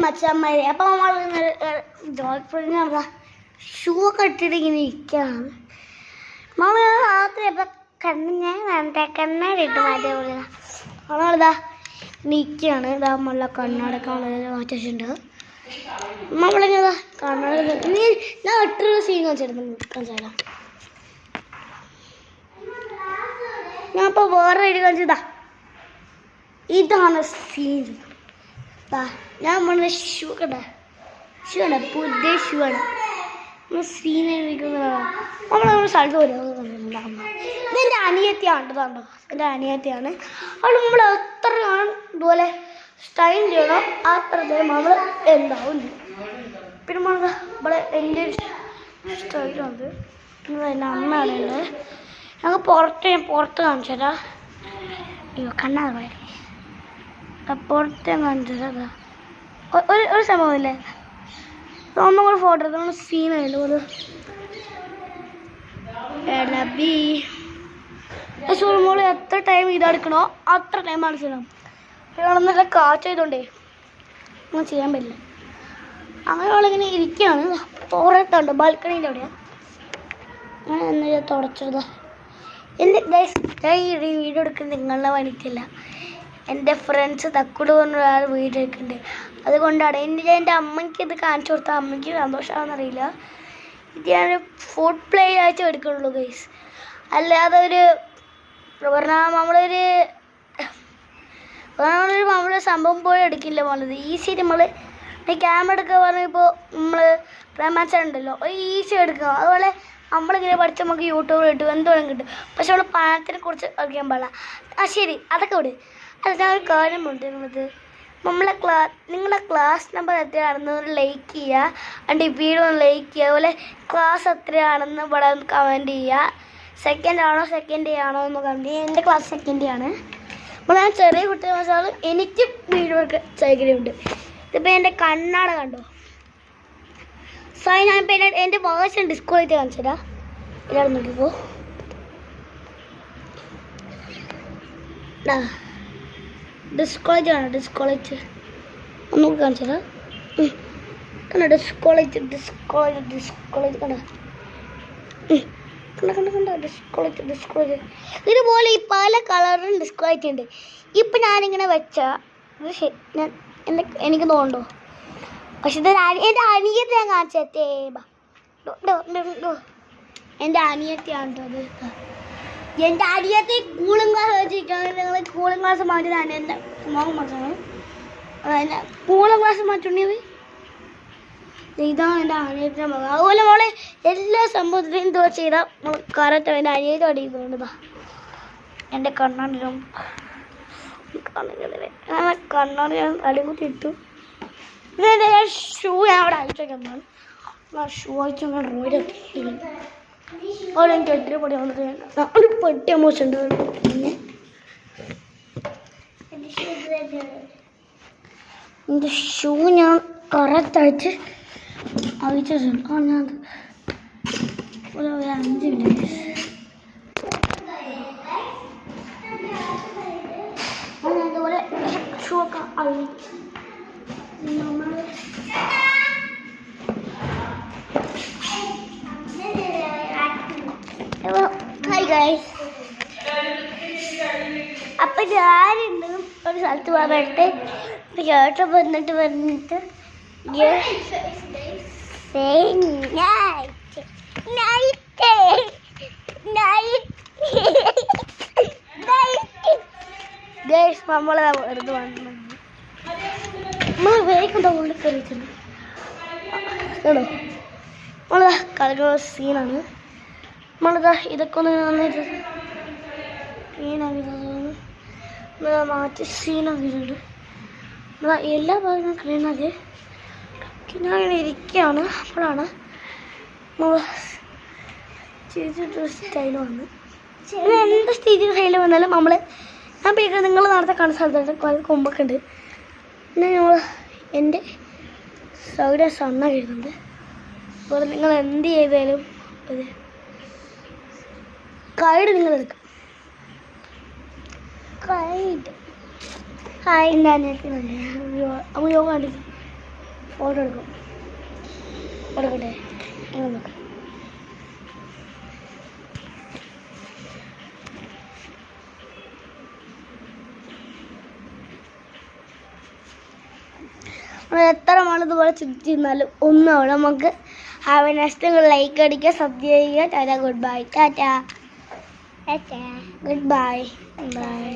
മച്ചന്മാരെ. അപ്പം നമ്മൾ ഷൂ ഒക്കെ ഇട്ടിട്ട് ഇങ്ങനെ ഇരിക്കുകയാണ്. നമ്മൾ രാത്രി അപ്പം കണ്ണാടി ഇട്ട് മാറ്റിയ പോലെ നമ്മളിതാ നിൽക്കുകയാണ്. ഇതാ നമ്മളെ കണ്ണാടൊക്കെ വളരെ മാറ്റിട്ടുണ്ട്. നമ്മളിങ്ങനെ കണ്ണാടി ഞാൻ ഒട്ടൊരു സീൻ കാണിച്ചിരുന്നു. ഞാൻ ഇപ്പോൾ വേറെ ഐഡി കാണിച്ചതാ. ഇതാണ് സീൻ. ഞാൻ പറഞ്ഞ ഷൂ കണ്ട ഷൂ ആണ്, പുതിയ ഷൂ ആണ്. നമ്മൾ സീൻ എഴുതിക്കുന്നതാണ്. നമ്മൾ സ്ഥലത്ത് വരും. ഇതെൻ്റെ അനിയത്തിയാണ് കണ്ടോ, എൻ്റെ അനിയത്തിയാണ്. അവൾ നമ്മൾ എത്രയാണ് ഇതുപോലെ സ്റ്റൈൽ ചെയ്യണം അത്രയും നമ്മൾ എന്താവും. പിന്നെ നമ്മൾ ഇവിടെ എൻ്റെ സ്റ്റൈലുണ്ട്. എൻ്റെ അമ്മയാണ് എൻ്റെ. ഞങ്ങൾ പുറത്ത് കാണിച്ചു തരാം. അയ്യോ കണ്ണാതെ പോയി. പുറത്ത് കാണിച്ചു തരാം. ഒരു സംഭവമില്ലേ, ഒന്നും കൂടെ ഫോട്ടോ എടുത്ത് നമ്മൾ സീനായിട്ട് ഒരു മോള് എത്ര ടൈം ഇതെടുക്കണോ അത്ര ടൈം മനസ്സിലാവും. നല്ല കാറ്റ് ചെയ്തോണ്ടേ ഒന്നും ചെയ്യാൻ പറ്റില്ല. അങ്ങനെ അവളിങ്ങനെ ഇരിക്കുകയാണ്. പുറത്തുണ്ട് ബാൽക്കണീൻ്റെ അവിടെയാണ്. അങ്ങനെ എന്നാ തുടച്ചത്. എൻ്റെ ഈ വീഡിയോ എടുക്കുന്നത് നിങ്ങളുടെ പണിക്കില്ല. എൻ്റെ ഫ്രണ്ട്സ് തക്കുട് പറഞ്ഞ ഒരാൾ വീഡിയോ എടുക്കുന്നുണ്ട്. അതുകൊണ്ടാണ് എൻ്റെ അമ്മയ്ക്ക് ഇത് കാണിച്ചു കൊടുത്താൽ അമ്മയ്ക്ക് സന്തോഷമാണെന്നറിയില്ല. ഇത് ഞാൻ ഫുഡ് പ്ലേ ആയിട്ട് എടുക്കുള്ളൂ ഗൈസ്. അല്ലാതെ ഒരു പറഞ്ഞാൽ നമ്മളൊരു സംഭവം പോലും എടുക്കില്ല. പോലത് ഈസി നമ്മൾ ക്യാമറ എടുക്കുക പറഞ്ഞപ്പോൾ നമ്മൾ പ്രേമാച്ചുണ്ടല്ലോ ഈസി എടുക്കുക. അതുപോലെ നമ്മളിങ്ങനെ പഠിച്ച നമുക്ക് യൂട്യൂബിൽ കിട്ടും, എന്തുവേണം കിട്ടും. പക്ഷെ നമ്മൾ പണത്തിനെ കുറിച്ച് അറിയാൻ പാടില്ല. ശരി അതൊക്കെ വിട്. അത് ഞാൻ ഒരു കാര്യം പറഞ്ഞിരുന്നത്, നിങ്ങളുടെ ക്ലാസ് നമ്പർ എത്രയാണെന്ന് ലൈക്ക് ചെയ്യുക. അതിൻ്റെ ഈ വീഡിയോ ഒന്ന് ലൈക്ക് ചെയ്യുക. അതുപോലെ ക്ലാസ് എത്രയാണെന്ന് ഇവിടെ ഒന്ന് കമൻറ്റ് ചെയ്യുക. സെക്കൻഡ് ആണോ സെക്കൻഡ് ഡേ ആണോ എന്ന് കമൻറ്റ് ചെയ്യുക. എൻ്റെ ക്ലാസ് സെക്കൻഡ് ഡേ ആണ്. അപ്പോൾ ഞാൻ ചെറിയ കുട്ടി മാസം എനിക്ക് വീഡിയോ ഒക്കെ സൗകര്യമുണ്ട്. ഇതിപ്പോൾ എൻ്റെ കണ്ണാട കണ്ടോ. സോ ഞാനിപ്പോൾ എൻ്റെ വേർഷൻ ഡിസ്കോളേറ്റ് കാണിച്ചതാ. എല്ലാവരും നോക്കിപ്പോൾ ഡിസ്കോളേജ് ആണ്. ഡിസ്കോളേജ് ഒന്നുകൂടി കാണിച്ചതാ. കണ്ട ഡിസ്കോളേജ് കണ്ട ഡിസ്കോളേജ്. ഇതുപോലെ ഈ പല കളറിലും ഡിസ്കോളേജ് ഉണ്ട്. ഇപ്പം ഞാനിങ്ങനെ വെച്ചാൽ എനിക്ക് തോന്നുന്നുണ്ടോ? പക്ഷെ ഇത് എൻ്റെ അനിയത്തി ഞാൻ കാണിച്ചേ. എൻ്റെ അനിയത്തിയാണ് കേട്ടോ അത്. എൻ്റെ അനിയത്തി കൂളിംഗ് ഗ്ലാസ് വെച്ചിരിക്കുകയാണ്. നിങ്ങൾ കൂളിംഗ് ഗ്ലാസ് മാറ്റിയതാണ് എൻ്റെ മോൻ മാറ്റാണ്. കൂളിംഗ് ഗ്ലാസ് മാറ്റുണ്ടെങ്കിൽ ഇതാണ് എൻ്റെ അനിയത്തിൻ്റെ മകൾ. അതുപോലെ മോളെ എല്ലാ സംഭവത്തിലും എന്തോ ചെയ്താൽ കറക്റ്റ് എൻ്റെ അനിയത്തി അടിക്കുന്നുണ്ടാ. എൻ്റെ കണ്ണാടിലും കണ്ണാടി ഞാൻ അടികുത്തി ഇട്ടു. ഇതെൻ്റെ ഷൂ ഞാൻ അവിടെ അയച്ചു വയ്ക്കുന്നതാണ്. ആ ഷൂ അയച്ചു ഞാൻ റോഡ് അവിടെ എനിക്ക് എട്ടിരി പൊടി വന്നിട്ട് ഒരു പെട്ടി അമ്മൂച്ചുണ്ട്. പിന്നെ എൻ്റെ ഷൂ ഞാൻ കറക്റ്റായിട്ട് അയച്ചിട്ടുണ്ട്. ആ ഞാൻ ഒരു 5 മിനിറ്റ് അതുപോലെ ഷൂ ഒക്കെ അഴിച്ചു. നമ്മൾ ഹായ് ഗൈസ്. അപ്പം ഞാനുണ്ട് ഒരു സ്ഥലത്ത് പറഞ്ഞിട്ട് ചേട്ടൻ വന്നിട്ട് ഗൈസ് നമ്മളെ വെറുതെ വന്നു. നമ്മൾ വേഗം ഉള്ളിൽ കയറിയിട്ടുണ്ട് കേട്ടോ. നമ്മളതാ കളിക്കുന്ന സീനാണ്. നമ്മളിതാ ഇതൊക്കെ ഒന്ന് നന്നായിട്ട് ക്ലീനാക്കിയിട്ടുണ്ട്. മാറ്റി സീനാക്കിയിട്ടുണ്ട്. എല്ലാ ഭാഗങ്ങളും ക്ലീനാക്കി ഞാനിങ്ങനെ ഇരിക്കുകയാണ്. അപ്പോഴാണ് ചേച്ചിട്ട് സ്റ്റൈൽ വന്ന് എന്ത് സ്റ്റൈൽ വന്നാലും നമ്മൾ ഞാൻ പിന്നെ നിങ്ങൾ നേരത്തെ കാണുന്ന സ്ഥലത്തുണ്ട് കുറേ കൊമ്പൊക്കെ ഉണ്ട്. പിന്നെ നമ്മൾ എൻ്റെ സൗകര്യം സണ്ണ എഴുതുന്നുണ്ട്. അതുപോലെ നിങ്ങൾ എന്ത് ചെയ്താലും ഒരു കൈഡ് നിങ്ങൾ എടുക്കാം. കൈഡ് ഹായ് എൻ്റെ അനിയത്തിനുണ്ട്. യോഗ കണ്ടിട്ട് ഫോട്ടോ എടുക്കും കൊടുക്കട്ടെ ഇങ്ങനെ നോക്കാം എത്ര മണി ഇതുപോലെ ചുറ്റിരുന്നാലും ഒന്നും അവിടെ നമുക്ക് ഹാവ് എ നെക്സ്റ്റ് ലൈക്ക് അടിക്കുക സബ്സ്ക്രൈബ് ചെയ്യുക Tata good bye Tata Tata good bye bye